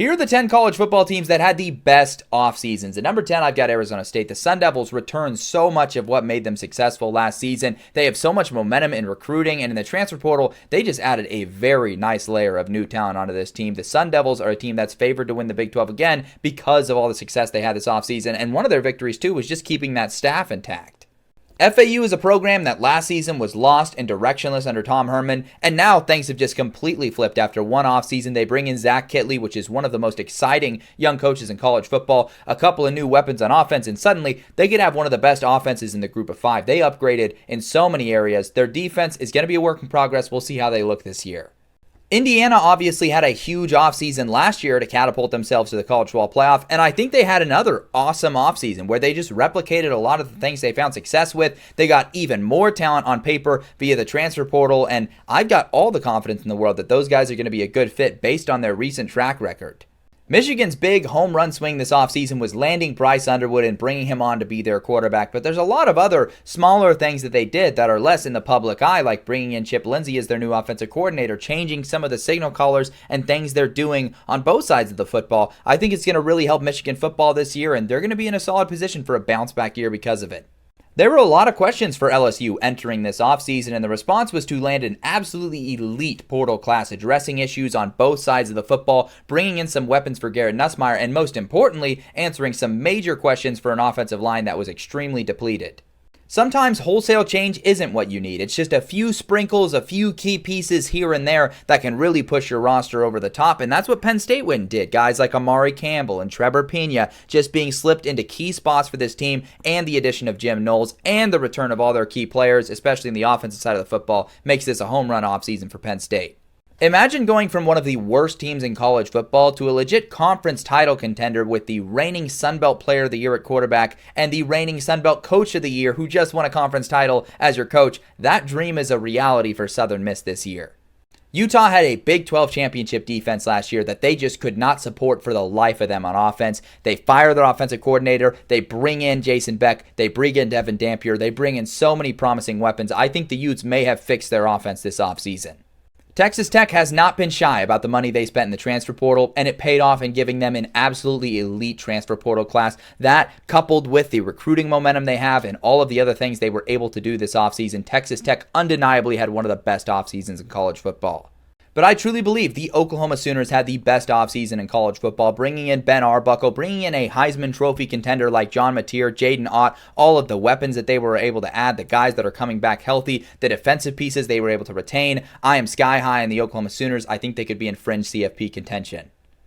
Here are the 10 college football teams that had the best off seasons. At number 10, I've got Arizona State. The Sun Devils returned so much of what made them successful last season. They have so much momentum in recruiting, and in the transfer portal, they just added a very nice layer of new talent onto this team. The Sun Devils are a team that's favored to win the Big 12 again because of all the success they had this offseason, and one of their victories, too, was just keeping that staff intact. FAU is a program that last season was lost and directionless under Tom Herman, and now things have just completely flipped after one offseason. They bring in Zach Kittley, which is one of the most exciting young coaches in college football, a couple of new weapons on offense, and suddenly they could have one of the best offenses in the group of five. They upgraded in so many areas. Their defense is going to be a work in progress. We'll see how they look this year. Indiana obviously had a huge offseason last year to catapult themselves to the college football playoff, and I think they had another awesome offseason where they just replicated a lot of the things they found success with. They got even more talent on paper via the transfer portal, and I've got all the confidence in the world that those guys are going to be a good fit based on their recent track record. Michigan's big home run swing this offseason was landing Bryce Underwood and bringing him on to be their quarterback, but there's a lot of other smaller things that they did that are less in the public eye, like bringing in Chip Lindsey as their new offensive coordinator, changing some of the signal callers and things they're doing on both sides of the football. I think it's going to really help Michigan football this year, and they're going to be in a solid position for a bounce-back year because of it. There were a lot of questions for LSU entering this offseason, and the response was to land an absolutely elite portal class addressing issues on both sides of the football, bringing in some weapons for Garrett Nussmeier, and most importantly, answering some major questions for an offensive line that was extremely depleted. Sometimes wholesale change isn't what you need. It's just a few sprinkles, a few key pieces here and there that can really push your roster over the top, and that's what Penn State went and did. Guys like Amari Campbell and Trevor Pena just being slipped into key spots for this team, and the addition of Jim Knowles and the return of all their key players, especially in the offensive side of the football, makes this a home run offseason for Penn State. Imagine going from one of the worst teams in college football to a legit conference title contender with the reigning Sun Belt Player of the Year at quarterback and the reigning Sun Belt Coach of the Year who just won a conference title as your coach. That dream is a reality for Southern Miss this year. Utah had a Big 12 championship defense last year that they just could not support for the life of them on offense. They fire their offensive coordinator. They bring in Jason Beck. They bring in Devin Dampier. They bring in so many promising weapons. I think the Utes may have fixed their offense this offseason. Texas Tech has not been shy about the money they spent in the transfer portal, and it paid off in giving them an absolutely elite transfer portal class. That, coupled with the recruiting momentum they have and all of the other things they were able to do this offseason, Texas Tech undeniably had one of the best offseasons in college football. But I truly believe the Oklahoma Sooners had the best offseason in college football, bringing in Ben Arbuckle, bringing in a Heisman Trophy contender like John Mateer, Jaden Ott, all of the weapons that they were able to add, the guys that are coming back healthy, the defensive pieces they were able to retain. I am sky high in the Oklahoma Sooners. I think they could be in fringe CFP contention.